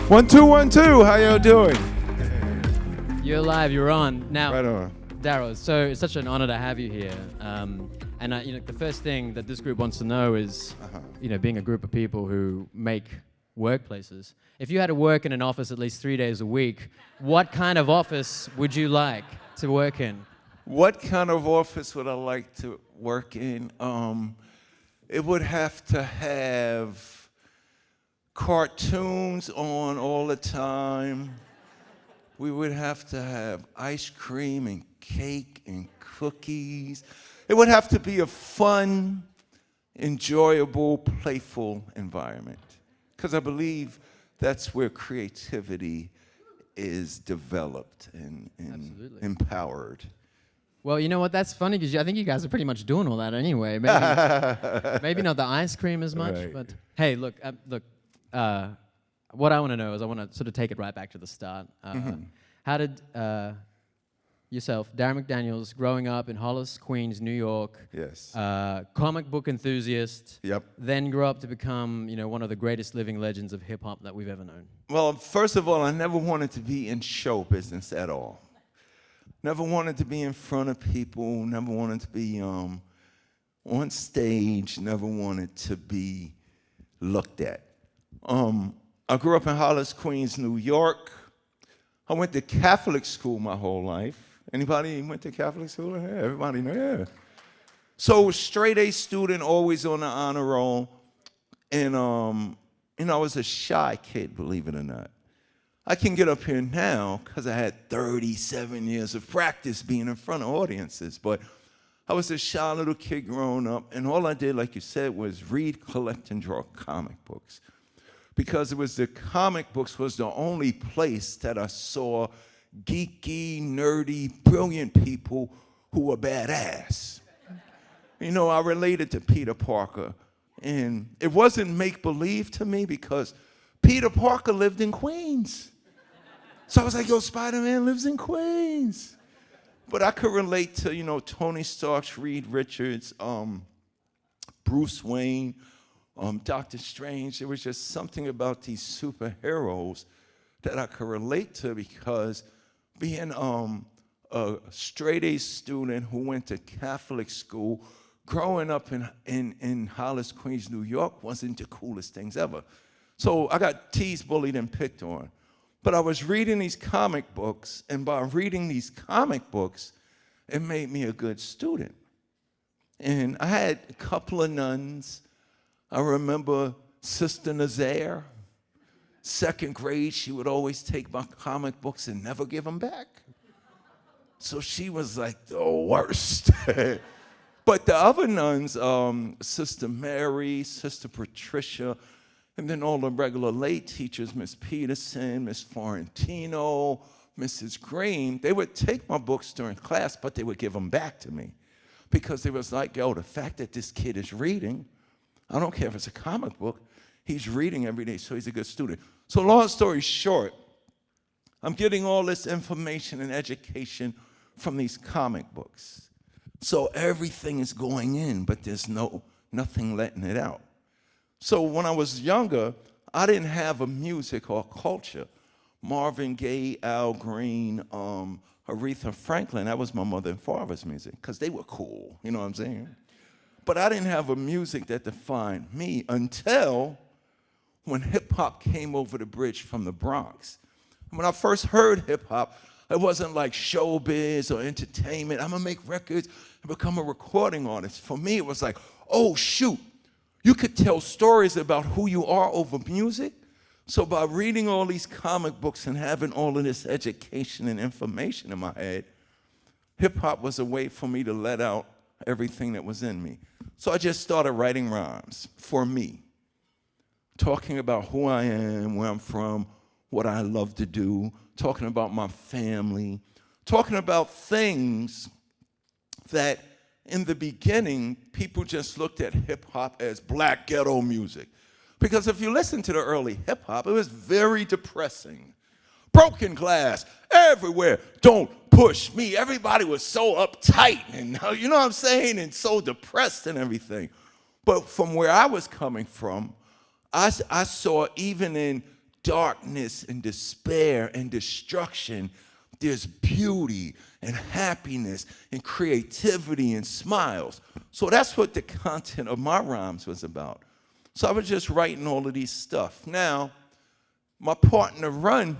1, 2, 1, 2. How y'all doing? You're live. You're on now. Right on. Darryl, so it's such an honor to have you here. And the first thing that this group wants to know is, being a group of people who make workplaces. If you had to work in an office at least 3 days a week, what kind of office would you like to work in? What kind of office would I like to work in? It would have to have cartoons on all the time. We would have to have ice cream and cake and cookies. It would have to be a fun, enjoyable, playful environment. Because I believe that's where creativity is developed and empowered. Well, you know what? That's funny because I think you guys are pretty much doing all that anyway. Maybe not the ice cream as much, Right. but hey, look. What I want to know is I want to sort of take it right back to the start. How did yourself, Darryl McDaniels, growing up in Hollis, Queens, New York, Yes. comic book enthusiast, Yep. then grew up to become, one of the greatest living legends of hip hop that we've ever known? Well, first of all, I never wanted to be in show business at all. Never wanted to be in front of people, never wanted to be on stage, never wanted to be looked at. I grew up in Hollis, Queens, New York. I went to Catholic school my whole life. Anybody went to Catholic school? Yeah, everybody know, yeah. So straight A student, always on the honor roll. And, I was a shy kid, believe it or not. I can get up here now because I had 37 years of practice being in front of audiences. But I was a shy little kid growing up, and all I did, like you said, was read, collect, and draw comic books. Because it was the comic books was the only place that I saw geeky, nerdy, brilliant people who were badass. I related to Peter Parker, and it wasn't make-believe to me because Peter Parker lived in Queens. So I was like, yo, Spider-Man lives in Queens. But I could relate to, Tony Stark, Reed Richards, Bruce Wayne, Doctor Strange. There was just something about these superheroes that I could relate to because being a straight-A student who went to Catholic school, growing up in Hollis, Queens, New York wasn't the coolest things ever. So I got teased, bullied, and picked on. But I was reading these comic books, and by reading these comic books, it made me a good student. And I had a couple of nuns. I remember Sister Nazaire. Second grade, she would always take my comic books and never give them back. So she was like the worst. But the other nuns, Sister Mary, Sister Patricia, and then all the regular lay teachers, Miss Peterson, Miss Florentino, Mrs. Green, they would take my books during class, but they would give them back to me. Because they was like, yo, the fact that this kid is reading, I don't care if it's a comic book, he's reading every day, so he's a good student. So long story short, I'm getting all this information and education from these comic books. So everything is going in, but there's nothing letting it out. So when I was younger, I didn't have a music or culture. Marvin Gaye, Al Green, Aretha Franklin, that was my mother and father's music, because they were cool, you know what I'm saying? But I didn't have a music that defined me until when hip-hop came over the bridge from the Bronx. When I first heard hip-hop, it wasn't like showbiz or entertainment. I'm gonna make records and become a recording artist. For me, it was like, oh, shoot, you could tell stories about who you are over music. So by reading all these comic books and having all of this education and information in my head, hip-hop was a way for me to let out everything that was in me. So I just started writing rhymes for me, talking about who I am, where I'm from, what I love to do, talking about my family, talking about things that in the beginning, people just looked at hip-hop as black ghetto music. Because if you listen to the early hip-hop, it was very depressing. Broken glass everywhere, don't push me. Everybody was so uptight and, you know what I'm saying, and so depressed and everything. But from where I was coming from, I saw even in darkness and despair and destruction, there's beauty and happiness and creativity and smiles. So that's what the content of my rhymes was about. So I was just writing all of these stuff. Now, my partner Run,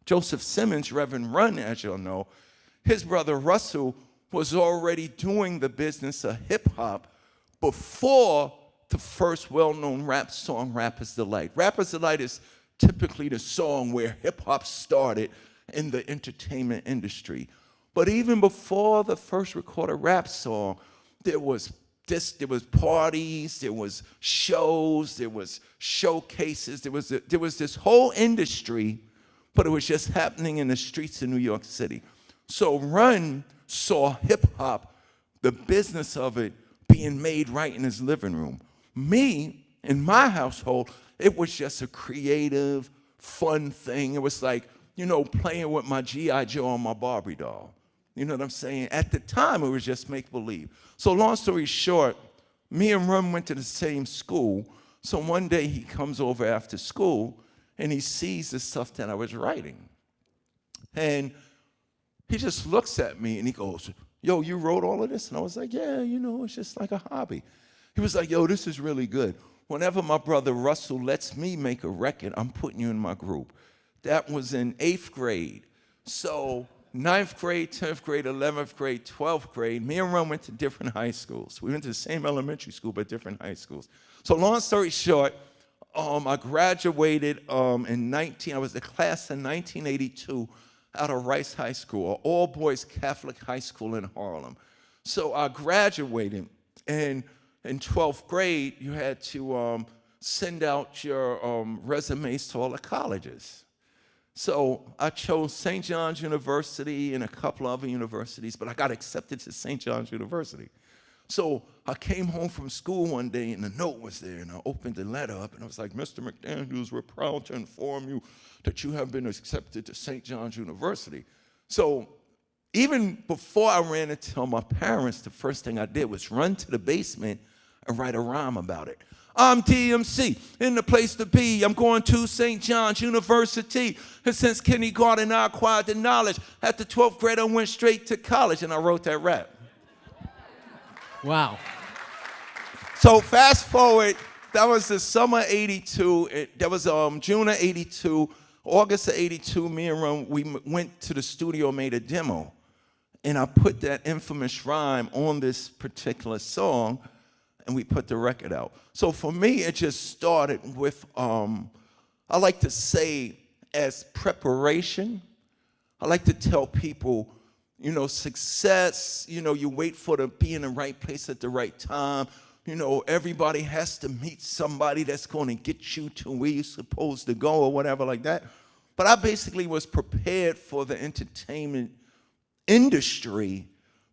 Joseph Simmons, Reverend Run, as you'll know, his brother Russell was already doing the business of hip-hop before the first well-known rap song, Rapper's Delight. Rapper's Delight is typically the song where hip-hop started in the entertainment industry. But even before the first recorded rap song, there was parties, there was shows, there was showcases, there was this whole industry, but it was just happening in the streets of New York City. So Run saw hip-hop, the business of it, being made right in his living room. Me, in my household, it was just a creative, fun thing. It was like, you know, playing with my G.I. Joe and my Barbie doll. You know what I'm saying? At the time, it was just make-believe. So long story short, me and Run went to the same school. So one day he comes over after school, and he sees the stuff that I was writing. And he just looks at me, and he goes, yo, you wrote all of this? And I was like, yeah, you know, it's just like a hobby. He was like, yo, this is really good. Whenever my brother Russell lets me make a record, I'm putting you in my group. That was in 8th grade. So 9th grade, 10th grade, 11th grade, 12th grade, me and Run went to different high schools. We went to the same elementary school, but different high schools. So long story short, I graduated I was the class in 1982 out of Rice High School, an all-boys Catholic high school in Harlem. So I graduated, and in 12th grade, you had to send out your resumes to all the colleges. So I chose St. John's University and a couple other universities, but I got accepted to St. John's University. So I came home from school one day, and the note was there, and I opened the letter up, and I was like, Mr. McDaniels, we're proud to inform you that you have been accepted to St. John's University. So even before I ran to tell my parents, the first thing I did was run to the basement and write a rhyme about it. I'm DMC, in the place to be. I'm going to St. John's University. And since kindergarten, I acquired the knowledge. At the 12th grade, I went straight to college, and I wrote that rap. Wow. So fast forward, that was the summer of 82. That was June of 82. August of 82, me and Run, we went to the studio, made a demo. And I put that infamous rhyme on this particular song, and we put the record out. So for me, it just started with, I like to say, as preparation. I like to tell people, you know, success, you know, you wait for to be in the right place at the right time. You know, everybody has to meet somebody that's going to get you to where you're supposed to go or whatever like that. But I basically was prepared for the entertainment industry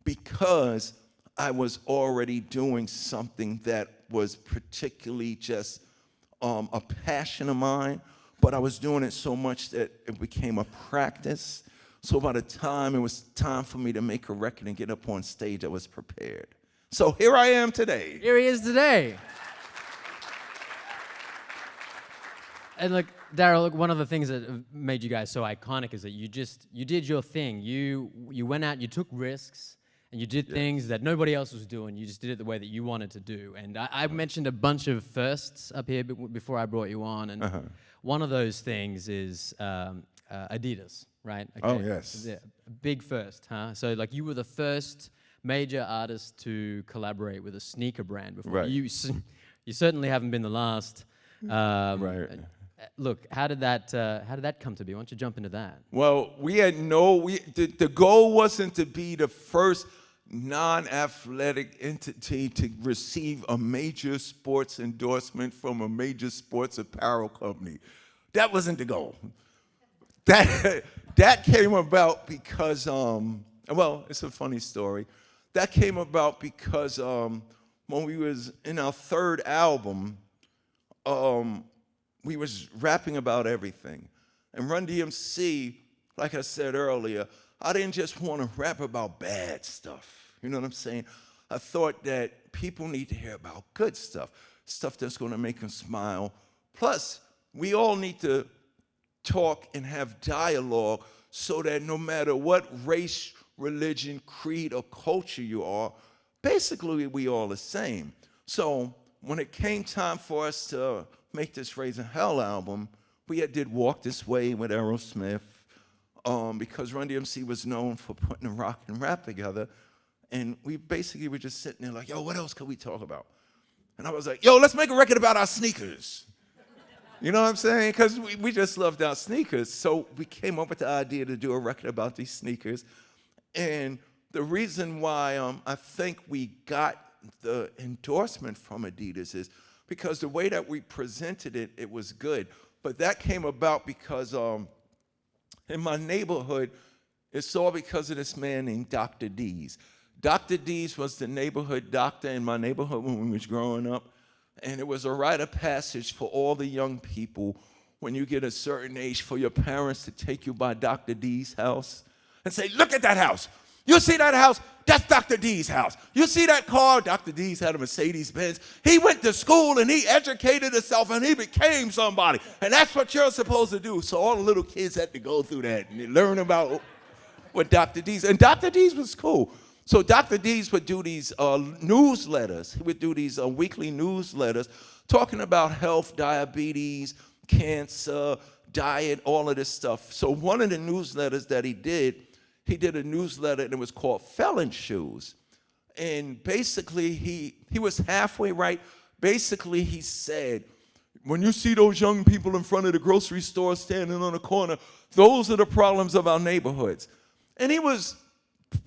because I was already doing something that was particularly just a passion of mine, but I was doing it so much that it became a practice. So by the time it was time for me to make a record and get up on stage, I was prepared. So here I am today. Here he is today. And look, Darryl, look, one of the things that have made you guys so iconic is that you did your thing. You went out, you took risks, and you did things that nobody else was doing. You just did it the way that you wanted to do. And I mentioned a bunch of firsts up here before I brought you on. And one of those things is Adidas, right? Okay. Oh, yes. Yeah, a big first, huh? So, like, you were the first major artist to collaborate with a sneaker brand before. Right. You certainly haven't been the last. Right. Look, how did that come to be? Why don't you jump into that? Well, the goal wasn't to be the first non-athletic entity to receive a major sports endorsement from a major sports apparel company. That wasn't the goal. That came about because, well, it's a funny story. That came about because when we was in our third album, we was rapping about everything. And Run-DMC, like I said earlier, I didn't just want to rap about bad stuff. You know what I'm saying? I thought that people need to hear about good stuff, stuff that's going to make them smile. Plus, we all need to talk and have dialogue so that no matter what race, religion, creed, or culture you are, basically we all the same. So when it came time for us to make this Raising Hell album, we did Walk This Way with Aerosmith, because Run-DMC was known for putting rock and rap together. And we basically were just sitting there like, yo, what else could we talk about? And I was like, yo, let's make a record about our sneakers. You know what I'm saying? Because we just loved our sneakers. So we came up with the idea to do a record about these sneakers. And the reason why I think we got the endorsement from Adidas is because the way that we presented it, it was good. But that came about because in my neighborhood, it's all because of this man named Dr. D's. Dr. D's was the neighborhood doctor in my neighborhood when we was growing up. And it was a rite of passage for all the young people when you get a certain age for your parents to take you by Dr. D's house and say, look at that house. You see that house? That's Dr. D's house. You see that car? Dr. D's had a Mercedes-Benz. He went to school and he educated himself and he became somebody. And that's what you're supposed to do. So all the little kids had to go through that and learn about what Dr. D's. And Dr. D's was cool. So Dr. D's would do these newsletters. He would do these weekly newsletters talking about health, diabetes, cancer, diet, all of this stuff. So one of the newsletters that he did a newsletter and it was called Felon Shoes. And basically he was halfway right. Basically he said, when you see those young people in front of the grocery store standing on the corner, those are the problems of our neighborhoods. And he was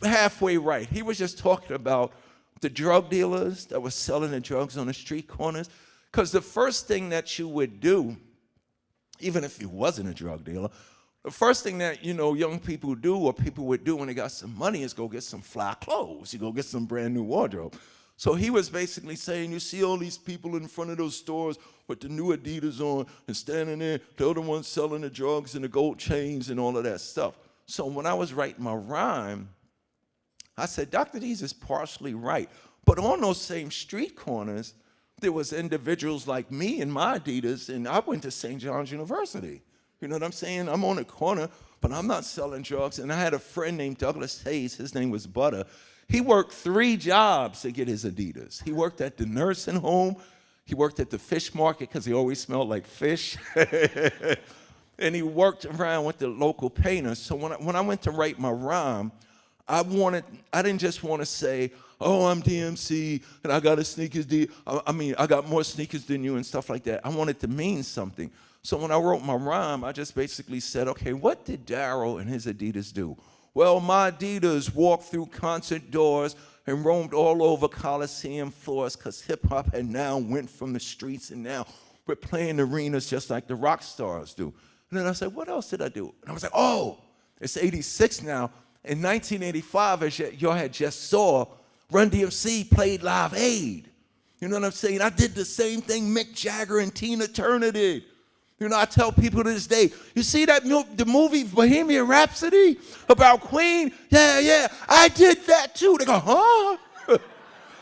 halfway right. He was just talking about the drug dealers that were selling the drugs on the street corners. Because the first thing that you would do, even if you wasn't a drug dealer, the first thing that, young people do or people would do when they got some money is go get some fly clothes. You go get some brand new wardrobe. So he was basically saying, you see all these people in front of those stores with the new Adidas on and standing there, they're the ones selling the drugs and the gold chains and all of that stuff. So when I was writing my rhyme, I said, Dr. D's is partially right. But on those same street corners, there was individuals like me and my Adidas, and I went to St. John's University. You know what I'm saying? I'm on the corner, but I'm not selling drugs. And I had a friend named Douglas Hayes. His name was Butter. He worked 3 jobs to get his Adidas. He worked at the nursing home. He worked at the fish market because he always smelled like fish. And he worked around with the local painters. So when I went to write my rhyme, I didn't just want to say, oh, I'm DMC, and I got a sneakers I got more sneakers than you and stuff like that. I wanted to mean something. So when I wrote my rhyme, I just basically said, okay, what did Darryl and his Adidas do? Well, my Adidas walked through concert doors and roamed all over Coliseum floors because hip-hop had now went from the streets and now we're playing arenas just like the rock stars do. And then I said, what else did I do? And I was like, oh, it's 86 now. In 1985, as y'all had just saw, Run-DMC played Live Aid. You know what I'm saying? I did the same thing Mick Jagger and Tina Turner did. I tell people to this day, you see the movie Bohemian Rhapsody about Queen? Yeah, I did that too. They go, huh?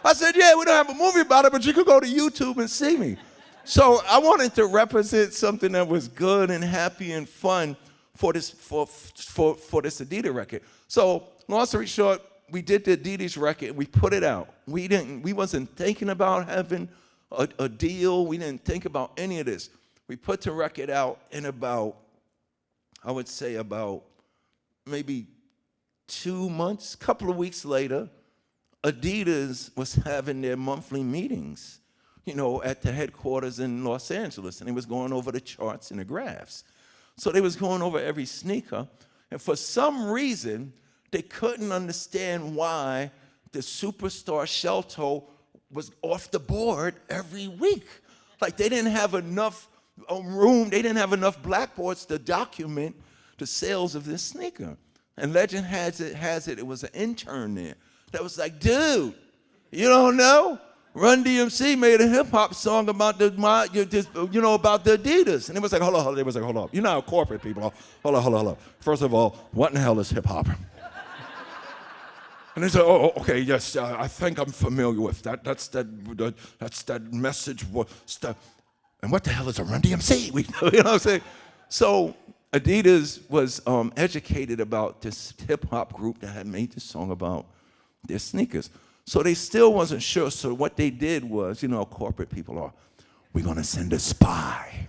I said, yeah, we don't have a movie about it, but you could go to YouTube and see me. So I wanted to represent something that was good and happy and fun for this Adidas record. So long story short, we did the Adidas record and we put it out. We wasn't thinking about having a deal. We didn't think about any of this. We put the record out in about maybe 2 months, couple of weeks later, Adidas was having their monthly meetings, at the headquarters in Los Angeles, and they was going over the charts and the graphs. So they was going over every sneaker, and for some reason, they couldn't understand why the Superstar shell toe was off the board every week. Like they didn't have enough room, they didn't have enough blackboards to document the sales of this sneaker. And legend has it was an intern there that was like, dude, you don't know? Run-DMC made a hip-hop song about about the Adidas. And it was like, hold on. It was like, hold on. You know how corporate people are. Hold on. First of all, what in the hell is hip-hop? And they said, oh, okay, yes, I think I'm familiar with that. That's that message. And what the hell is a Run-DMC? You know what I'm saying? So Adidas was educated about this hip-hop group that had made this song about their sneakers. So they still wasn't sure. So what they did was, you know, corporate people are, we're going to send a spy.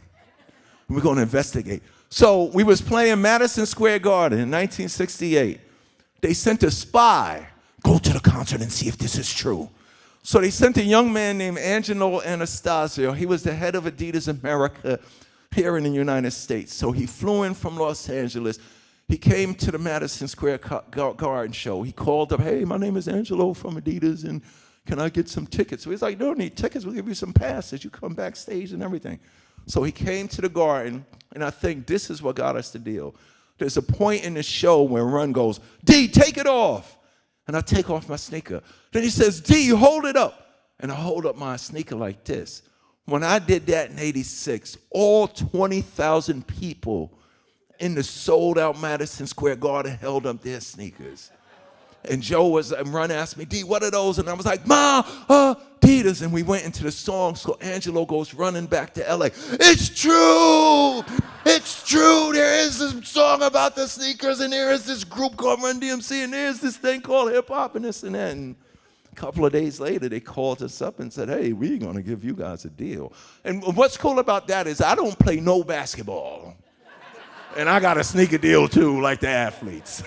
We're going to investigate. So we was playing Madison Square Garden in 1968. They sent a spy, go to the concert and see if this is true. So they sent a young man named Angelo Anastasio. He was the head of Adidas America here in the United States. So he flew in from Los Angeles. He came to the Madison Square Garden show. He called up, hey, my name is Angelo from Adidas, and can I get some tickets? So he's like, don't need tickets, we'll give you some passes. You come backstage and everything. So he came to the garden, and I think this is what got us the deal. There's a point in the show where Run goes, D, take it off. And I take off my sneaker. Then he says, D, hold it up. And I hold up my sneaker like this. When I did that in '86, all 20,000 people in the sold-out Madison Square Garden held up their sneakers. And Run asked me, D, what are those? And I was like, Ma, Adidas. And we went into the song, so Angelo goes running back to LA. It's true! It's true! There is this song about the sneakers, and there is this group called Run-DMC, and there's this thing called hip-hop, and this and that. And a couple of days later, they called us up and said, hey, we're going to give you guys a deal. And what's cool about that is I don't play no basketball. And I got a sneaker deal, too, like the athletes.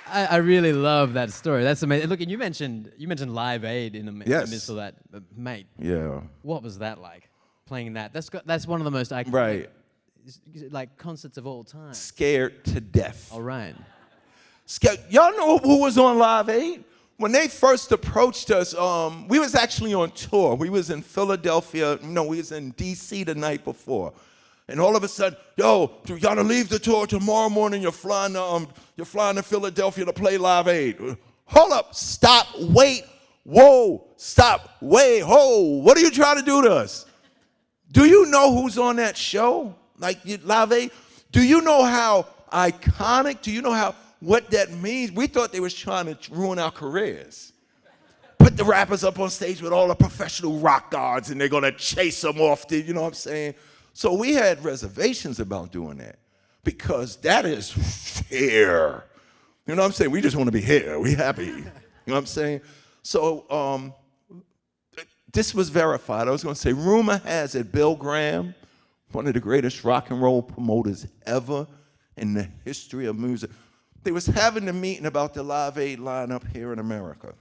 I really love that story. That's amazing. Look, and you mentioned Live Aid in the midst of that, mate. Yeah. What was that like? Playing that? That's one of the most iconic, right, like concerts of all time. Scared to death. All right. Y'all know who was on Live Aid? When they first approached us, we was actually on tour. We was in Philadelphia. No, we was in D.C. the night before. And all of a sudden, yo, you gotta leave the tour tomorrow morning. You're flying to Philadelphia to play Live Aid. Hold up, stop, wait, whoa, stop, wait, whoa. What are you trying to do to us? Do you know who's on that show? Like Live Aid? Do you know how iconic? Do you know what that means? We thought they was trying to ruin our careers. Put the rappers up on stage with all the professional rock guards, and they're gonna chase them off the, you know what I'm saying? So we had reservations about doing that because that is here. You know what I'm saying? We just want to be here. We happy. You know what I'm saying? So this was verified. I was going to say, rumor has it Bill Graham, one of the greatest rock and roll promoters ever in the history of music, they was having a meeting about the Live Aid lineup here in America.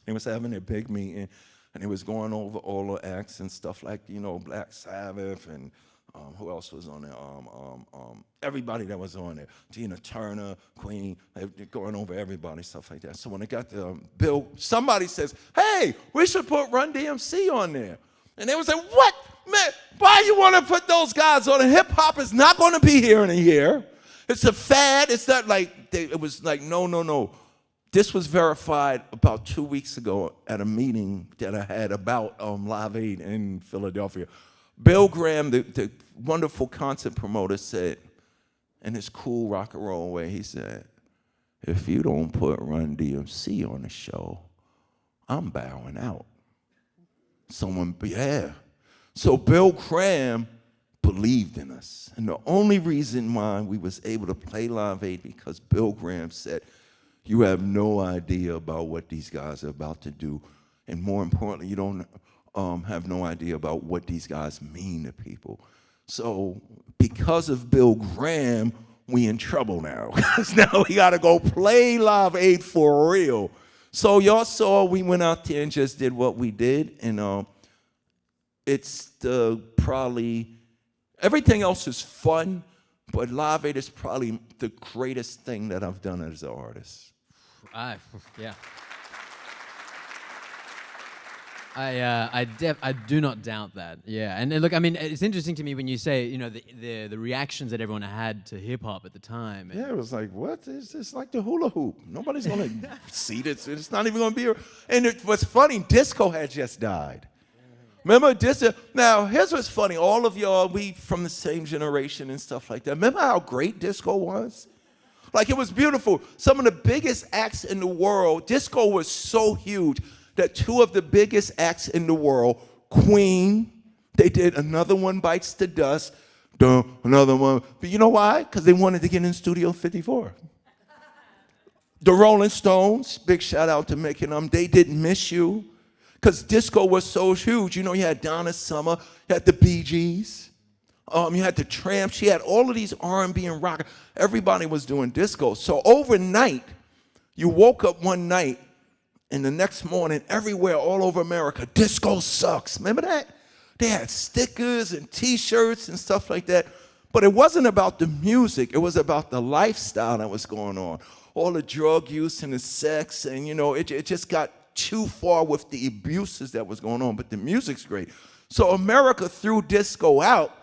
They was having a big meeting. And he was going over all the acts and stuff like, you know, Black Sabbath and who else was on there? Everybody that was on there. Tina Turner, Queen, going over everybody, stuff like that. So when they got the bill, somebody says, hey, we should put Run-DMC on there. And they was like, what? Man, why you want to put those guys on? Hip-hop is not going to be here in a year. It's a fad. It's not like, it was like, no. This was verified about 2 weeks ago at a meeting that I had about Live Aid in Philadelphia. Bill Graham, the wonderful concert promoter, said, in his cool rock and roll way, he said, if you don't put Run-DMC on the show, I'm bowing out. So Bill Graham believed in us. And the only reason why we was able to play Live Aid because Bill Graham said, you have no idea about what these guys are about to do. And more importantly, you don't have no idea about what these guys mean to people. So because of Bill Graham, we in trouble now. Because now we got to go play Live Aid for real. So y'all saw we went out there and just did what we did. And it's probably, everything else is fun, but Live Aid is probably the greatest thing that I've done as an artist. Yeah. I do not doubt that. Yeah, and look, I mean, it's interesting to me when you say, you know, the reactions that everyone had to hip hop at the time. Yeah, it was like, what is this? Like the hula hoop? Nobody's gonna see this. It's not even gonna be. And what's funny, disco had just died. Remember disco? Now, here's what's funny. All of y'all, we from the same generation and stuff like that. Remember how great disco was? Like, it was beautiful. Some of the biggest acts in the world, disco was so huge that two of the biggest acts in the world, Queen, They did Another One Bites the Dust, another one. But you know why? Because they wanted to get in Studio 54. The Rolling Stones, big shout out to Mick and them, they did Miss You. Because disco was so huge. You know, you had Donna Summer, you had the Bee Gees, you had the Tramps, you had all of these R&B and rock. Everybody was doing disco. So overnight, you woke up one night, and the next morning, everywhere, all over America, disco sucks. Remember that? They had stickers and T-shirts and stuff like that. But it wasn't about the music. It was about the lifestyle that was going on. All the drug use and the sex, and, you know, it just got too far with the abuses that was going on. But the music's great. So America threw disco out.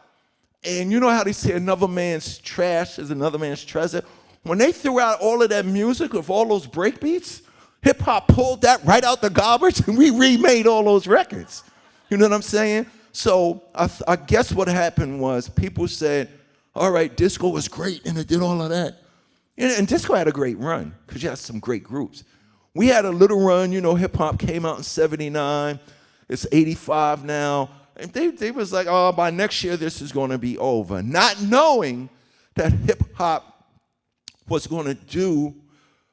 And you know how they say another man's trash is another man's treasure? When they threw out all of that music with all those breakbeats, hip-hop pulled that right out the garbage, and we remade all those records. You know what I'm saying? So I guess what happened was people said, all right, disco was great, and it did all of that. And disco had a great run, because you had some great groups. We had a little run, you know, hip-hop came out in 79. It's 85 now. And they was like, oh, by next year, this is going to be over. Not knowing that hip-hop was going to do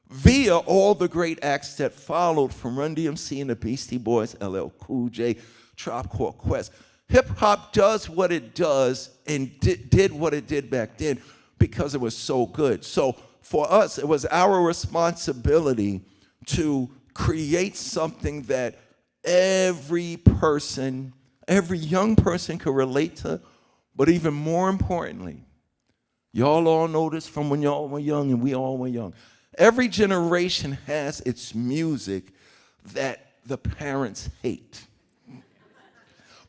via all the great acts that followed from Run-DMC and the Beastie Boys, LL Cool J, Tribe Called Quest. Hip-hop does what it does and did what it did back then because it was so good. So for us, it was our responsibility to create something that every person, every young person could relate to, but even more importantly, y'all all know this from when y'all were young and we all were young. Every generation has its music that the parents hate.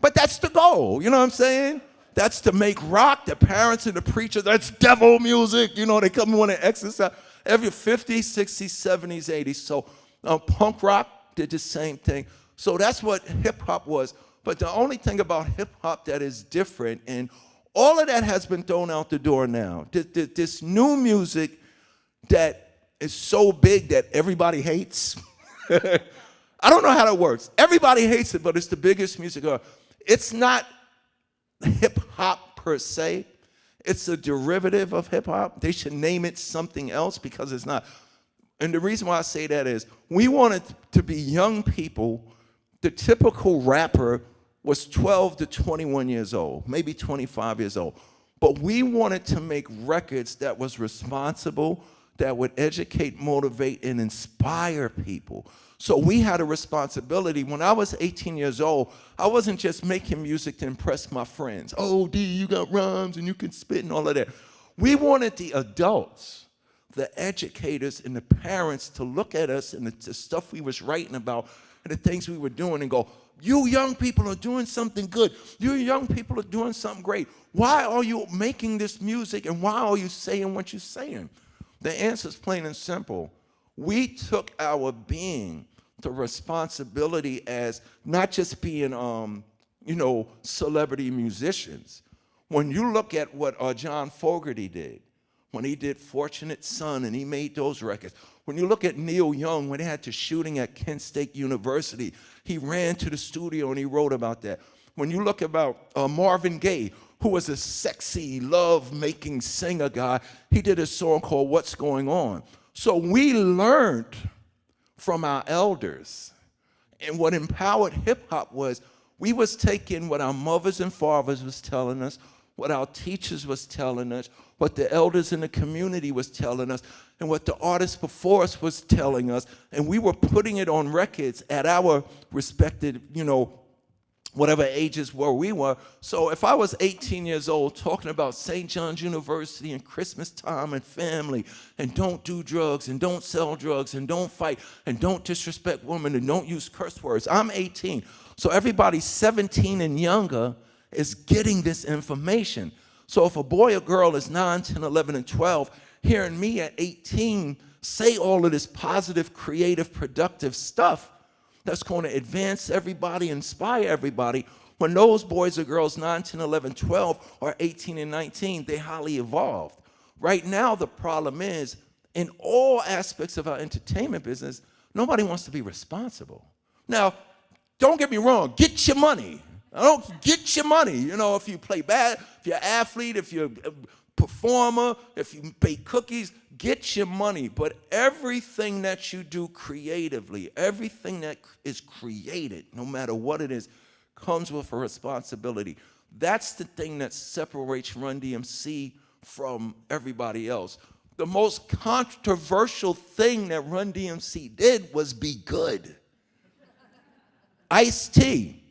But that's the goal, you know what I'm saying? That's to make rock, the parents and the preachers, that's devil music, you know, they come and want to exercise. Every 50s, 60s, 70s, 80s. So punk rock did the same thing. So that's what hip-hop was. But the only thing about hip-hop that is different, and all of that has been thrown out the door now. This new music that is so big that everybody hates. I don't know how that works. Everybody hates it, but it's the biggest music. It's not hip-hop per se. It's a derivative of hip-hop. They should name it something else because it's not. And the reason why I say that is we wanted to be young people. The typical rapper was 12 to 21 years old, maybe 25 years old. But we wanted to make records that was responsible, that would educate, motivate, and inspire people. So we had a responsibility. When I was 18 years old, I wasn't just making music to impress my friends. Oh, D, you got rhymes and you can spit and all of that. We wanted the adults, the educators, and the parents to look at us and the stuff we was writing about and the things we were doing and go, you young people are doing something good. You young people are doing something great. Why are you making this music and why are you saying what you're saying? The answer is plain and simple. We took our being, the responsibility as not just being, celebrity musicians. When you look at what John Fogerty did, when he did Fortunate Son and he made those records, when you look at Neil Young, when he had the shooting at Kent State University, he ran to the studio and he wrote about that. When you look about Marvin Gaye, who was a sexy, love-making singer guy, he did a song called What's Going On. So we learned from our elders. And what empowered hip-hop was we was taking what our mothers and fathers was telling us, what our teachers was telling us, what the elders in the community was telling us, and what the artists before us was telling us, and we were putting it on records at our respected, whatever ages where we were. So if I was 18 years old talking about St. John's University and Christmas time and family and don't do drugs and don't sell drugs and don't fight and don't disrespect women and don't use curse words, I'm 18. So everybody 17 and younger is getting this information. So if a boy or girl is 9, 10, 11, and 12, hearing me at 18 say all of this positive, creative, productive stuff that's going to advance everybody, inspire everybody, when those boys or girls 9, 10, 11, 12 are 18 and 19, they highly evolved. Right now, the problem is, in all aspects of our entertainment business, nobody wants to be responsible. Now, don't get me wrong, get your money, I don't get your money. You know, if you play bad, if you're an athlete, if you're a performer, if you bake cookies, get your money. But everything that you do creatively, everything that is created, no matter what it is, comes with a responsibility. That's the thing that separates Run-DMC from everybody else. The most controversial thing that Run-DMC did was be good. Ice-T.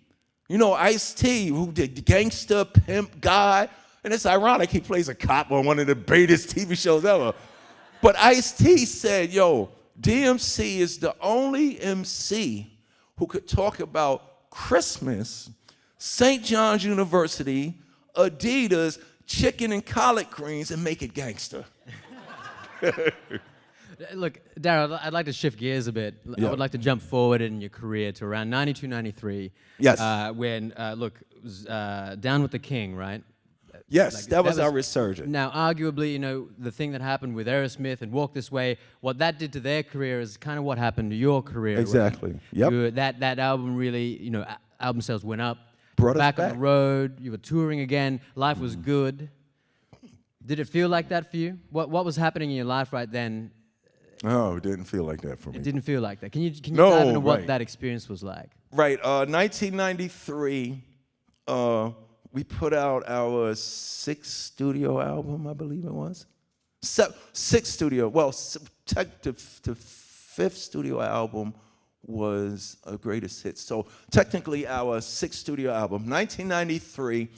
You know Ice-T, who did gangster, pimp guy. And it's ironic, he plays a cop on one of the greatest TV shows ever. But Ice-T said, yo, DMC is the only MC who could talk about Christmas, St. John's University, Adidas, chicken and collard greens, and make it gangster. Look, Darryl, I'd like to shift gears a bit. Yeah. I would like to jump forward in your career to around 92, 93. Yes. When, look, it was Down with the King, right? Yes, Like, that was our resurgence. Now, arguably, you know, the thing that happened with Aerosmith and Walk This Way, what that did to their career is kind of what happened to your career. Exactly. Yep. That album really, you know, album sales went up. Brought us back on back. the road. You were touring again. Life was good. Did it feel like that for you? What was happening in your life right then? Oh, it didn't feel like that for me. It didn't feel like that. Can you No, dive into what right. that experience was like? Right, 1993, we put out our sixth studio album, I believe it was. Sixth studio, well, the fifth studio album was a greatest hit. So technically our sixth studio album, 1993.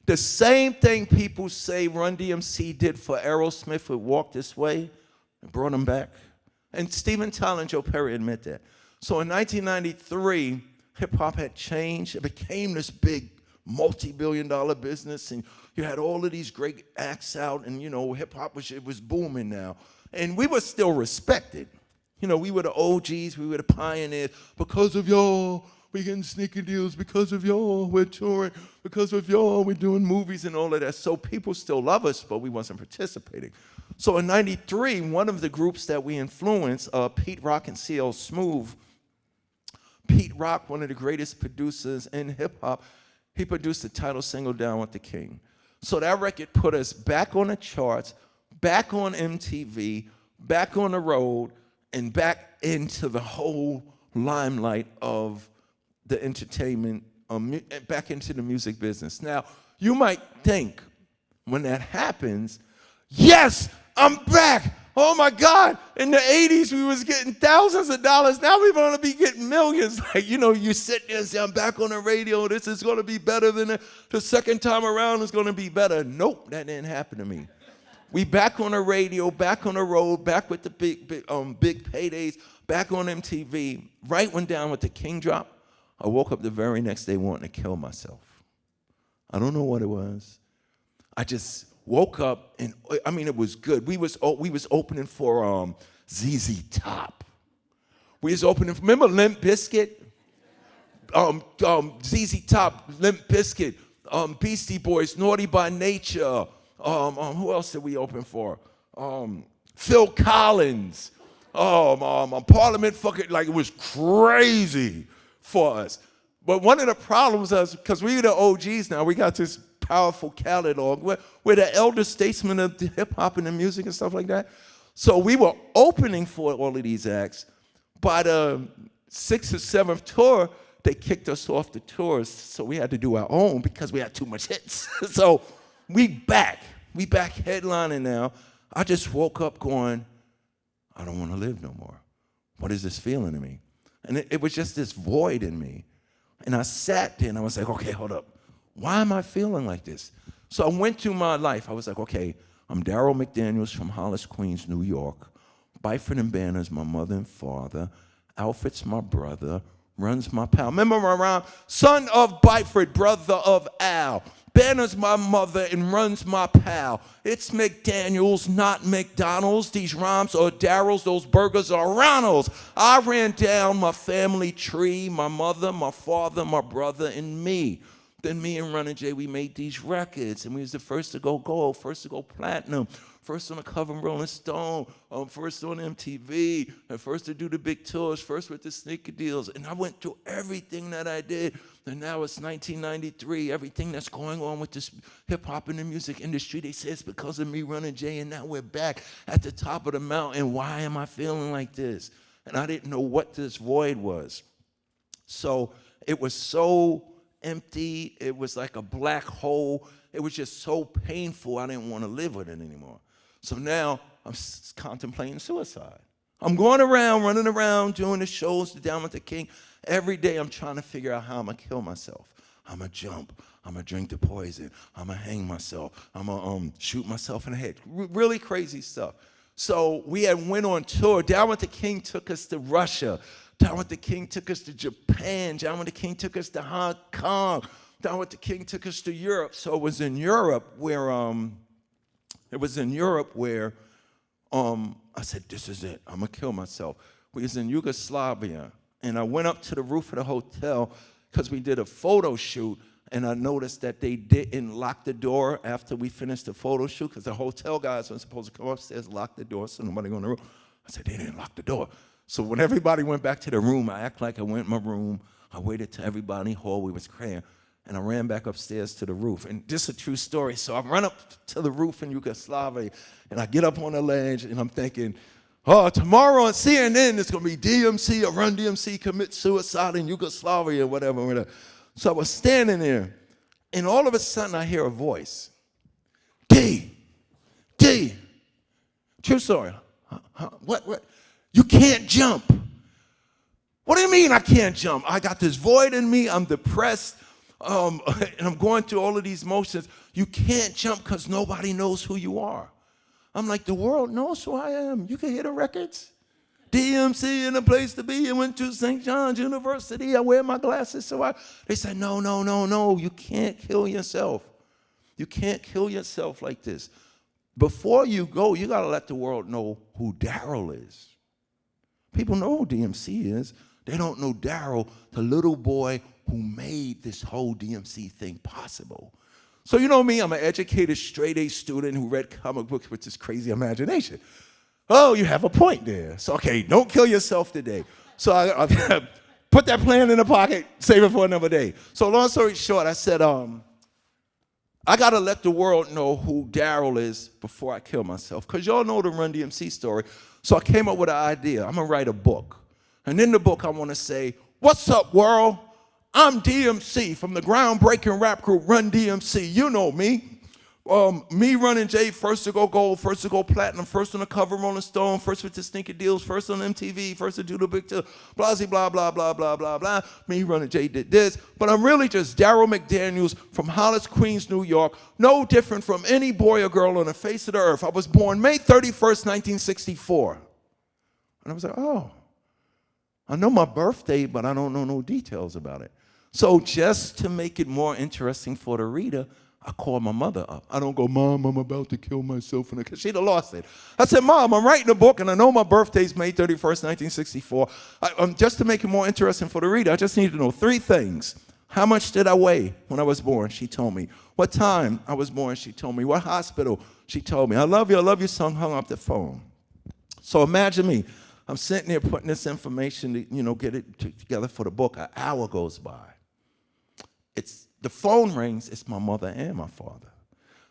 The same thing people say Run-DMC did for Aerosmith with Walk This Way, and brought them back. And Steven Tyler and Joe Perry admit that. So in 1993, hip-hop had changed. It became this big multi-billion-dollar business, and you had all of these great acts out, and you know, hip-hop was booming now. And we were still respected. You know, we were the OGs, we were the pioneers. Because of y'all, we getting sneaker deals. Because of y'all, we're touring. Because of y'all, we're doing movies and all of that. So people still love us, but we wasn't participating. So in 93, one of the groups that we influenced, Pete Rock and CL Smooth, Pete Rock, one of the greatest producers in hip-hop, he produced the title single, Down with the King. So that record put us back on the charts, back on MTV, back on the road, and back into the whole limelight of the entertainment, back into the music business. Now, you might think when that happens, yes, I'm back. Oh my God, in the 80s we was getting thousands of dollars. Now we're gonna be getting millions. Like, you know, you sit there and say, I'm back on the radio. This is gonna be better than the second time around is gonna be better. Nope, that didn't happen to me. We back on the radio, back on the road, back with the big paydays, back on MTV. Right when Down with the King dropped, I woke up the very next day wanting to kill myself. I don't know what it was. I just woke up and, I mean, it was good. We was opening for ZZ Top. We was opening, remember Limp Bizkit? ZZ Top, Limp Bizkit, Beastie Boys, Naughty by Nature. Who else did we open for? Phil Collins. Parliament fucking, like, it was crazy for us. But one of the problems was, because we were the OGs now, we got this powerful catalog. We're the elder statesmen of the hip-hop and the music and stuff like that. So we were opening for all of these acts. By the 6th or 7th tour, they kicked us off the tours, so we had to do our own because we had too much hits. So we back headlining now. I just woke up going, I don't want to live no more. What is this feeling in me? And it was just this void in me. And I sat there and I was like, okay, hold up. Why am I feeling like this? So I went through my life. I was like, okay, I'm Darryl McDaniels from Hollis, Queens, New York. Byford and Banner's my mother and father. Alfred's my brother. Run's my pal. Remember my rhyme? Son of Byford, brother of Al. Banner's my mother and Run's my pal. It's McDaniels, not McDonald's. These rhymes are Darryl's, those burgers are Ronald's. I ran down my family tree, my mother, my father, my brother, and me. Then me and Run and Jay, we made these records, and we was the first to go gold, first to go platinum, first on the cover of Rolling Stone, first on MTV, and first to do the big tours, first with the sneaker deals. And I went through everything that I did. And now it's 1993, everything that's going on with this hip-hop in the music industry, they say it's because of me running Jay, and now we're back at the top of the mountain. Why am I feeling like this? And I didn't know what this void was. So it was so empty. It was like a black hole. It was just so painful, I didn't want to live with it anymore. So now I'm contemplating suicide. I'm going around, running around, doing the shows, the Down with the King. Every day I'm trying to figure out how I'm going to kill myself. I'm going to jump. I'm going to drink the poison. I'm going to hang myself. I'm going to shoot myself in the head. Really crazy stuff. So we had went on tour. Down with the King took us to Russia. Down with the King took us to Japan. Down with the King took us to Hong Kong. Down with the King took us to Europe. So it was in Europe where I said, this is it. I'm going to kill myself. We was in Yugoslavia. And I went up to the roof of the hotel because we did a photo shoot, and I noticed that they didn't lock the door after we finished the photo shoot because the hotel guys were supposed to come upstairs, lock the door so nobody go in the room. I said, they didn't lock the door. So when everybody went back to the room, I act like I went in my room. I waited till everybody in the hall, we was praying, and I ran back upstairs to the roof. And this is a true story. So I run up to the roof in Yugoslavia, and I get up on the ledge, and I'm thinking, oh, tomorrow on CNN, it's going to be DMC or Run-DMC commit suicide in Yugoslavia or whatever. So I was standing there, and all of a sudden I hear a voice. D. True story. What? You can't jump. What do you mean I can't jump? I got this void in me. I'm depressed, and I'm going through all of these motions. You can't jump because nobody knows who you are. I'm like, the world knows who I am. You can hear the records. DMC in a place to be. I went to St. John's University. I wear my glasses. They said, no. You can't kill yourself. You can't kill yourself like this. Before you go, you got to let the world know who Darryl is. People know who DMC is. They don't know Darryl, the little boy who made this whole DMC thing possible. So you know me, I'm an educated, straight-A student who read comic books with this crazy imagination. Oh, you have a point there. So, okay, don't kill yourself today. So I put that plan in the pocket, save it for another day. So long story short, I said, I got to let the world know who Darryl is before I kill myself. Because y'all know the Run-DMC story. So I came up with an idea. I'm going to write a book. And in the book, I want to say, what's up, world? I'm DMC from the groundbreaking rap group Run-DMC. You know me. Me running Jay, first to go gold, first to go platinum, first on the cover of Rolling Stone, first with the sneaker deals, first on MTV, first to do the big tour, blah, blah, blah, blah, blah, blah, blah. Me running Jay did this. But I'm really just Darryl McDaniels from Hollis, Queens, New York. No different from any boy or girl on the face of the earth. I was born May 31st, 1964. And I was like, oh, I know my birthday, but I don't know no details about it. So just to make it more interesting for the reader, I call my mother up. I don't go, Mom, I'm about to kill myself, because she'd have lost it. I said, Mom, I'm writing a book, and I know my birthday's May 31st, 1964. Just to make it more interesting for the reader, I just need to know 3 things. How much did I weigh when I was born? She told me. What time I was born? She told me. What hospital? She told me. I love you, son. Hung up the phone. So imagine me. I'm sitting there putting this information to, get it together for the book. An hour goes by. The phone rings, it's my mother and my father.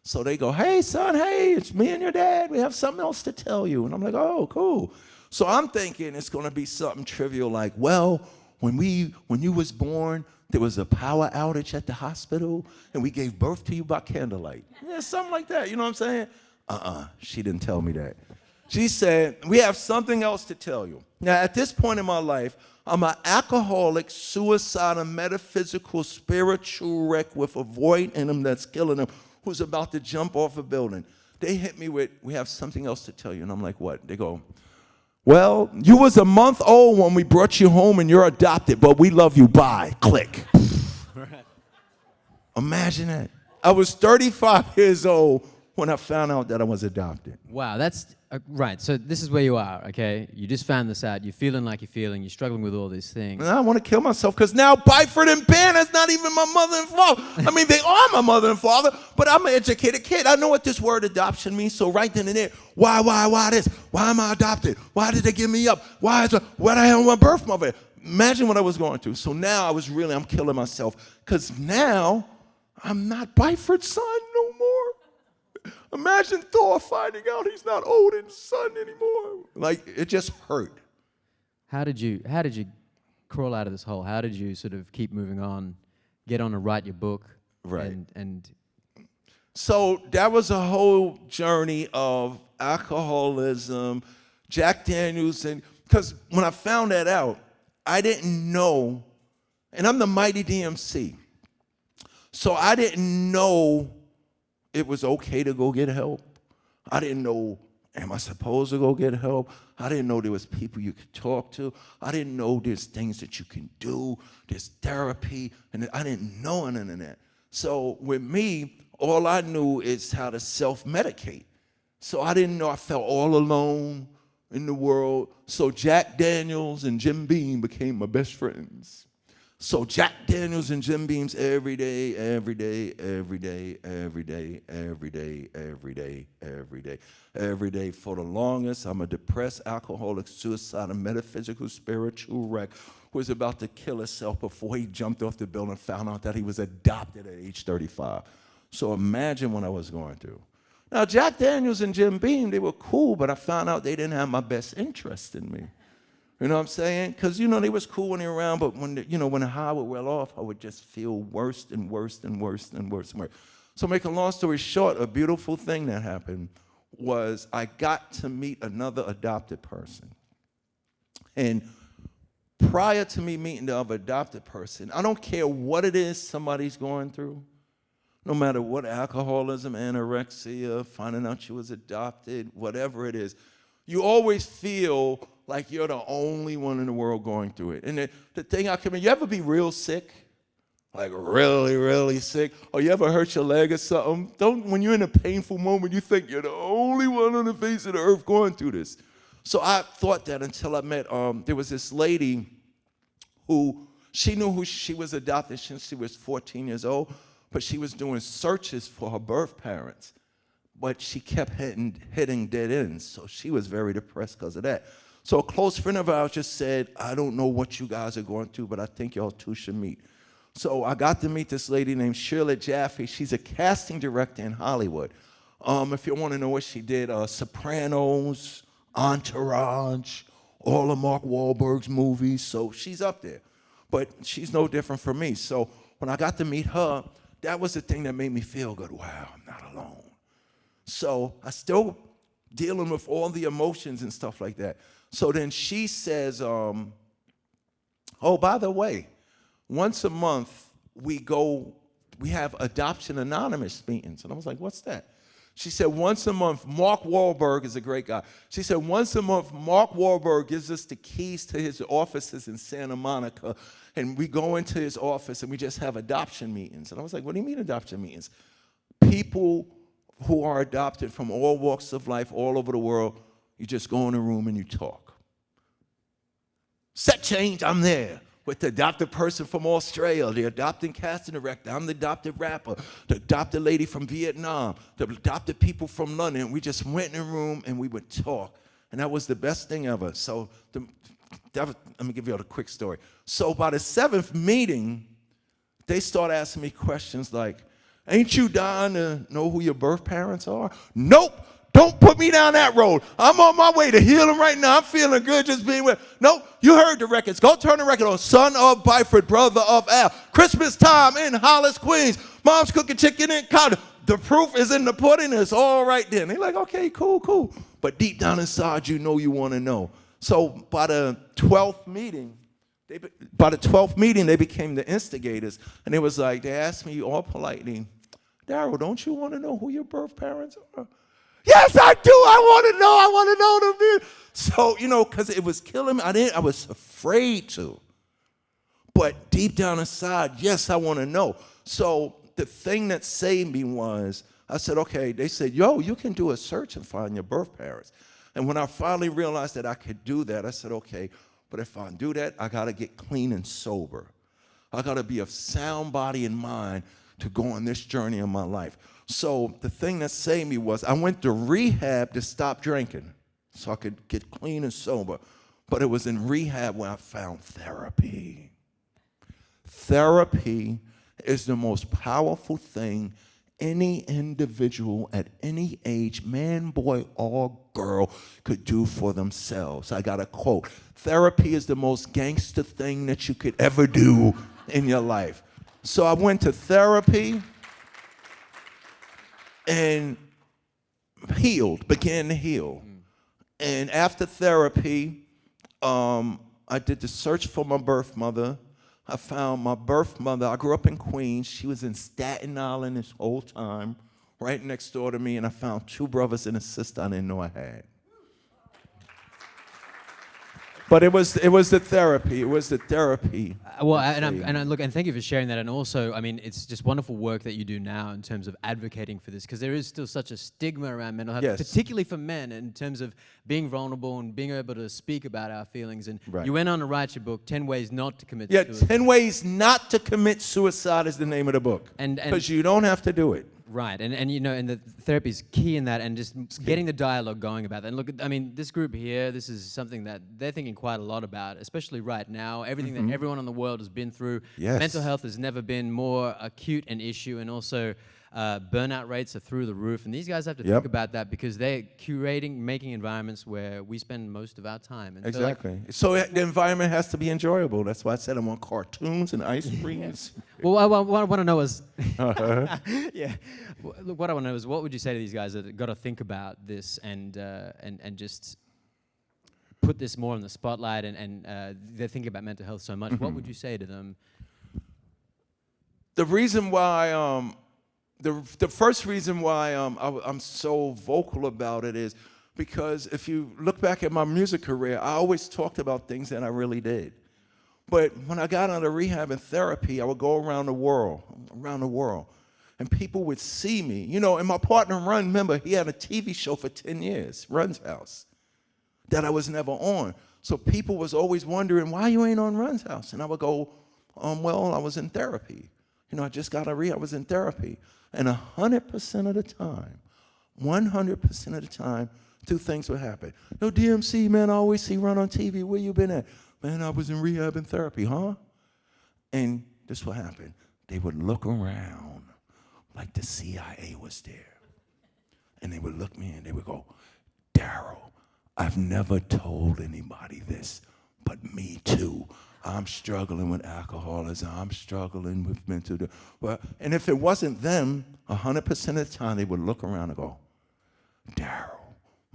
So they go, hey, son, hey, it's me and your dad. We have something else to tell you. And I'm like, oh, cool. So I'm thinking it's going to be something trivial like, well, when you was born, there was a power outage at the hospital, and we gave birth to you by candlelight. Yeah, something like that, you know what I'm saying? She didn't tell me that. She said, we have something else to tell you. Now, at this point in my life, I'm an alcoholic, suicidal, metaphysical, spiritual wreck with a void in him that's killing him, who's about to jump off a building. They hit me with, we have something else to tell you. And I'm like, what? They go, well, you was a month old when we brought you home and you're adopted, but we love you. Bye. Click. Imagine that. I was 35 years old when I found out that I was adopted. Wow, that's right. So this is where you are, okay? You just found this out. You're feeling like you're feeling. You're struggling with all these things. And I want to kill myself because now Byford and Banner's not even my mother and father. I mean, they are my mother and father, but I'm an educated kid. I know what this word adoption means. So right then and there, why this? Why am I adopted? Why did they give me up? Where the hell is my birth mother? Imagine what I was going through. So now I'm killing myself because now I'm not Byford's son no more. Imagine Thor finding out he's not Odin's son anymore. Like, it just hurt. How did you crawl out of this hole? How did you sort of keep moving on, get on to write your book? Right. And So that was a whole journey of alcoholism, Jack Daniels, and because when I found that out, I didn't know, and I'm the mighty DMC, so I didn't know it was okay to go get help. I didn't know, am I supposed to go get help? I didn't know there was people you could talk to. I didn't know there's things that you can do. There's therapy, and I didn't know none of that. So with me, all I knew is how to self-medicate. So I didn't know I felt all alone in the world. So Jack Daniels and Jim Beam became my best friends. So Jack Daniels and Jim Beam's every day, every day, every day, every day, every day, every day, every day, every day. For the longest, I'm a depressed, alcoholic, suicidal, metaphysical, spiritual wreck who was about to kill himself before he jumped off the building and found out that he was adopted at age 35. So imagine what I was going through. Now, Jack Daniels and Jim Beam, they were cool, but I found out they didn't have my best interest in me. You know what I'm saying? Because, they was cool when they were around, but when the high would wear off, I would just feel worse and worse and worse and worse and worse. So make a long story short, a beautiful thing that happened was I got to meet another adopted person. And prior to me meeting the other adopted person, I don't care what it is somebody's going through, no matter what, alcoholism, anorexia, finding out you was adopted, whatever it is, you always feel like you're the only one in the world going through it. And the thing you ever be real sick? Like really, really sick? Or you ever hurt your leg or something? When you're in a painful moment, you think you're the only one on the face of the earth going through this. So I thought that until I met, there was this lady who, she knew who she was adopted since she was 14 years old, but she was doing searches for her birth parents. But she kept hitting dead ends, so she was very depressed because of that. So a close friend of ours just said, I don't know what you guys are going through, but I think y'all two should meet. So I got to meet this lady named Shirley Jaffe. She's a casting director in Hollywood. If you want to know what she did, Sopranos, Entourage, all of Mark Wahlberg's movies, so she's up there. But she's no different from me. So when I got to meet her, that was the thing that made me feel good. Wow, I'm not alone. So I still dealing with all the emotions and stuff like that. So then she says, oh, by the way, once a month we have Adoption Anonymous meetings. And I was like, what's that? She said, once a month, Mark Wahlberg is a great guy. She said, once a month, Mark Wahlberg gives us the keys to his offices in Santa Monica, and we go into his office and we just have adoption meetings. And I was like, what do you mean adoption meetings? People who are adopted from all walks of life, all over the world, you just go in a room and you talk. Set change, I'm there with the adopted person from Australia, the adopted casting director, I'm the adopted rapper, the adopted lady from Vietnam, the adopted people from London. We just went in a room and we would talk. And that was the best thing ever. So let me give you all a quick story. So by the 7th meeting, they start asking me questions like, ain't you dying to know who your birth parents are? Nope. Don't put me down that road. I'm on my way to healing right now. I'm feeling good just being with. No, you heard the records. Go turn the record on. Son of Byford, brother of Al. Christmas time in Hollis, Queens. Mom's cooking chicken and cotton. The proof is in the pudding. It's all right then. They're like, okay, cool. But deep down inside, you know you want to know. So by the 12th meeting, they became the instigators. And it was like, they asked me all politely, Darryl, don't you want to know who your birth parents are? Yes, I do. I want to know them. So, because it was killing me. I was afraid to. But deep down inside, yes, I want to know. So the thing that saved me was I said, okay. They said, yo, you can do a search and find your birth parents. And when I finally realized that I could do that, I said, okay, but if I do that, I got to get clean and sober. I got to be of sound body and mind to go on this journey in my life. So the thing that saved me was I went to rehab to stop drinking so I could get clean and sober. But it was in rehab where I found therapy. Therapy is the most powerful thing any individual at any age, man, boy, or girl, could do for themselves. I got a quote. Therapy is the most gangster thing that you could ever do in your life. So I went to therapy and began to heal. And after therapy, I did the search for my birth mother. I found my birth mother. I grew up in Queens. She was in Staten Island this whole time, right next door to me, and I found 2 brothers and a sister I didn't know I had. But it was the therapy. It was the therapy. Well, and thank you for sharing that. And also, I mean, it's just wonderful work that you do now in terms of advocating for this, because there is still such a stigma around mental health, particularly for men, in terms of being vulnerable and being able to speak about our feelings. And you went on to write your book, 10 Ways Not to Commit Suicide. Yeah, 10 Ways Not to Commit Suicide is the name of the book. Because you don't have to do it. Right, and you know, and the therapy is key in that, and just getting the dialogue going about that. And look, I mean, this group here, this is something that they're thinking quite a lot about, especially right now. Everything that everyone in the world has been through. Yes. Mental health has never been more acute an issue, and also burnout rates are through the roof. And these guys have to think about that because they're curating, making environments where we spend most of our time. And exactly. So the environment has to be enjoyable. That's why I said I want cartoons and ice creams. Well, what I want to know is, look, what I want to know is, what would you say to these guys that have got to think about this and just put this more in the spotlight, and they're thinking about mental health so much? What would you say to them? The reason why, the first reason why I'm so vocal about it is because if you look back at my music career, I always talked about things that I really did. But when I got out of rehab and therapy, I would go around the world, and people would see me. You know, and my partner, Run, remember, he had a TV show for 10 years, Run's House, that I was never on. So people was always wondering, why you ain't on Run's House? And I would go, well, I was in therapy. You know, I just got out of rehab, I was in therapy. And 100% of the time, 100% of the time, 2 things would happen. No, DMC, man, I always see Run on TV. Where you been at? Man, I was in rehab and therapy, huh? And this what happened. They would look around like the CIA was there. And they would look me and they would go, Darryl, I've never told anybody this, but me too. I'm struggling with alcoholism. I'm struggling with mental. And if it wasn't them, 100% of the time they would look around and go, Darryl,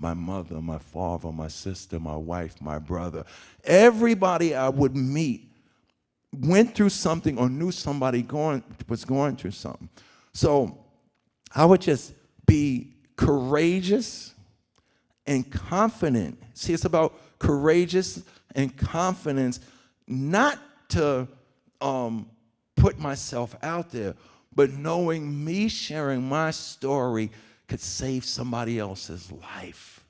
my mother, my father, my sister, my wife, my brother, everybody I would meet went through something or knew somebody was going through something. So I would just be courageous and confident. See, it's about courageous and confidence, not to put myself out there, but knowing me sharing my story could save somebody else's life.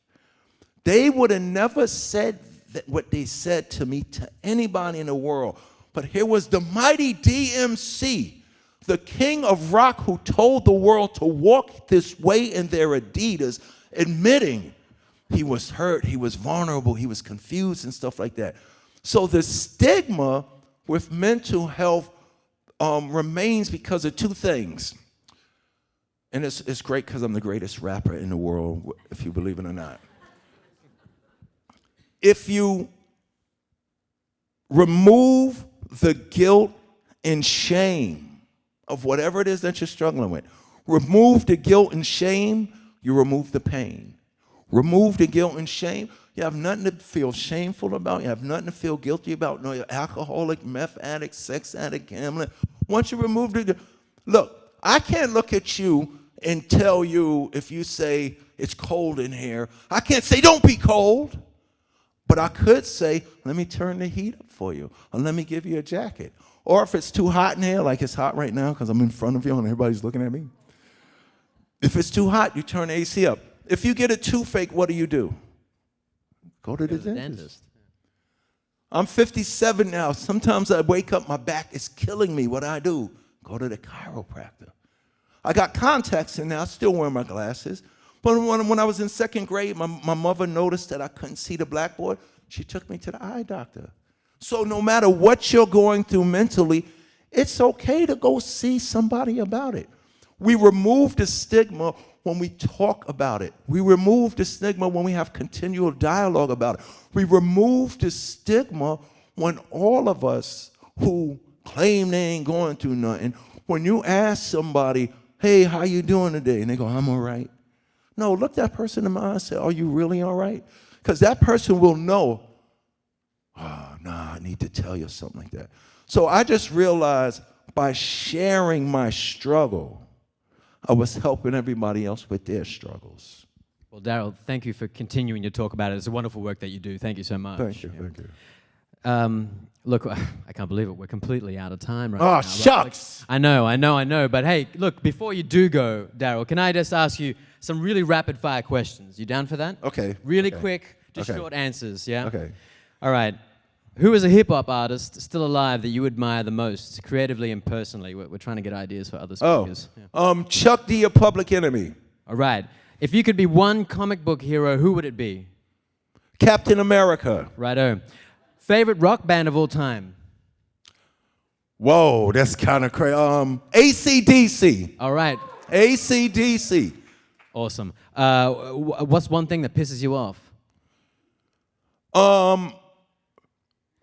They would have never said what they said to me to anybody in the world. But here was the mighty DMC, the king of rock, who told the world to walk this way in their Adidas, admitting he was hurt, he was vulnerable, he was confused and stuff like that. So the stigma with mental health remains because of 2 things. And it's great because I'm the greatest rapper in the world, if you believe it or not. If you remove the guilt and shame of whatever it is that you're struggling with, remove the guilt and shame, you remove the pain. Remove the guilt and shame, you have nothing to feel shameful about. You have nothing to feel guilty about. No, you're alcoholic, meth addict, sex addict, gambling. Once you remove the... Look, I can't look at you and tell you if you say it's cold in here. I can't say don't be cold. But I could say, let me turn the heat up for you. Or let me give you a jacket. Or if it's too hot in here, like it's hot right now because I'm in front of you and everybody's looking at me. If it's too hot, you turn the AC up. If you get a toothache, what do? Go to the dentist. I'm 57 now. Sometimes I wake up, my back is killing me. What do? Go to the chiropractor. I got contacts in now. I still wear my glasses. But when I was in second grade, my mother noticed that I couldn't see the blackboard. She took me to the eye doctor. So no matter what you're going through mentally, it's okay to go see somebody about it. We remove the stigma when we talk about it. We remove the stigma when we have continual dialogue about it. We remove the stigma when all of us who claim they ain't going through nothing, when you ask somebody, hey, how you doing today? And they go, I'm all right. No, look that person in my eye and say, are you really all right? Because that person will know, oh, nah, I need to tell you something like that. So I just realized by sharing my struggle, I was helping everybody else with their struggles. Well, Darryl, thank you for continuing to talk about it. It's a wonderful work that you do. Thank you so much. Thank you. Look, I can't believe it. We're completely out of time right now. Oh, shucks. I know. But hey, look, before you do go, Darryl, can I just ask you some really rapid fire questions? You down for that? Okay. Really quick, just Okay. short answers, yeah? Okay. All right. Who is a hip-hop artist still alive that you admire the most, creatively and personally? We're trying to get ideas for other speakers. Yeah. Chuck D, a Public Enemy. All right. If you could be one comic book hero, who would it be? Captain America. Righto. Favorite rock band of all time? Whoa, that's kind of crazy. AC/DC. All right. AC/DC. Awesome. What's one thing that pisses you off?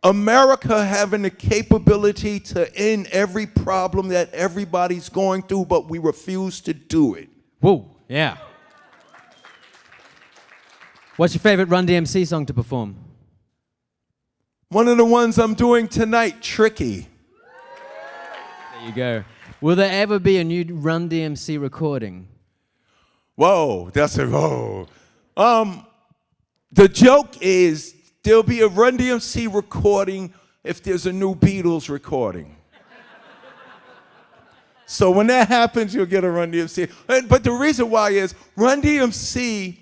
America having the capability to end every problem that everybody's going through, but we refuse to do it. Whoa, yeah. What's your favorite Run-DMC song to perform? One of the ones I'm doing tonight, Tricky. There you go. Will there ever be a new Run-DMC recording? Whoa, that's a whoa. The joke is there'll be a Run-DMC recording if there's a new Beatles recording. So when that happens, you'll get a Run-DMC. But the reason why is Run-DMC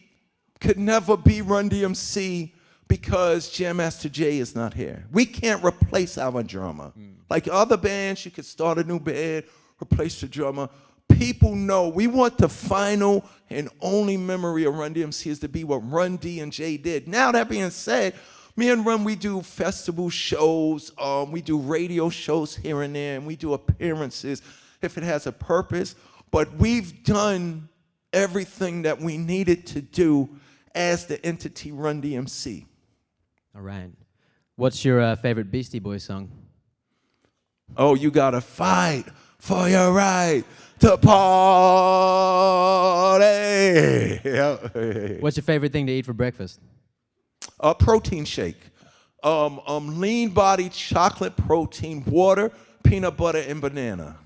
could never be Run-DMC because Jam Master Jay is not here. We can't replace our drummer. Like other bands, you could start a new band, replace the drummer. People know we want the final and only memory of Run-DMC is to be what Run D and J did. Now that being said, me and Run, we do festival shows, we do radio shows here and there, and we do appearances if it has a purpose. But we've done everything that we needed to do as the entity Run-DMC. All right. What's your favorite Beastie Boys song? Oh, you gotta fight for your right to party. What's your favorite thing to eat for breakfast? A protein shake. Lean body, chocolate protein, water, peanut butter, and banana.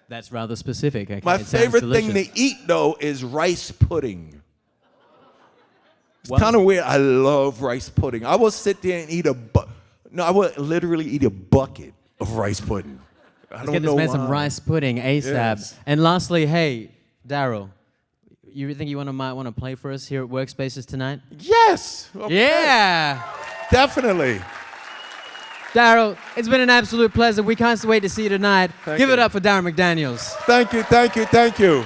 That's rather specific. Okay, My it sounds favorite thing delicious. to eat, though, is rice pudding. It's Well- kind of weird. I love rice pudding. I will sit there and eat I will literally eat a bucket of rice pudding. Let's get this man some rice pudding ASAP. Yes. And lastly, hey, Darryl, you think you might want to play for us here at WorkSpaces tonight? Yes. Okay. Yeah. Definitely. Darryl, it's been an absolute pleasure. We can't wait to see you tonight. Thank Give it you. up for Darryl McDaniels. Thank you.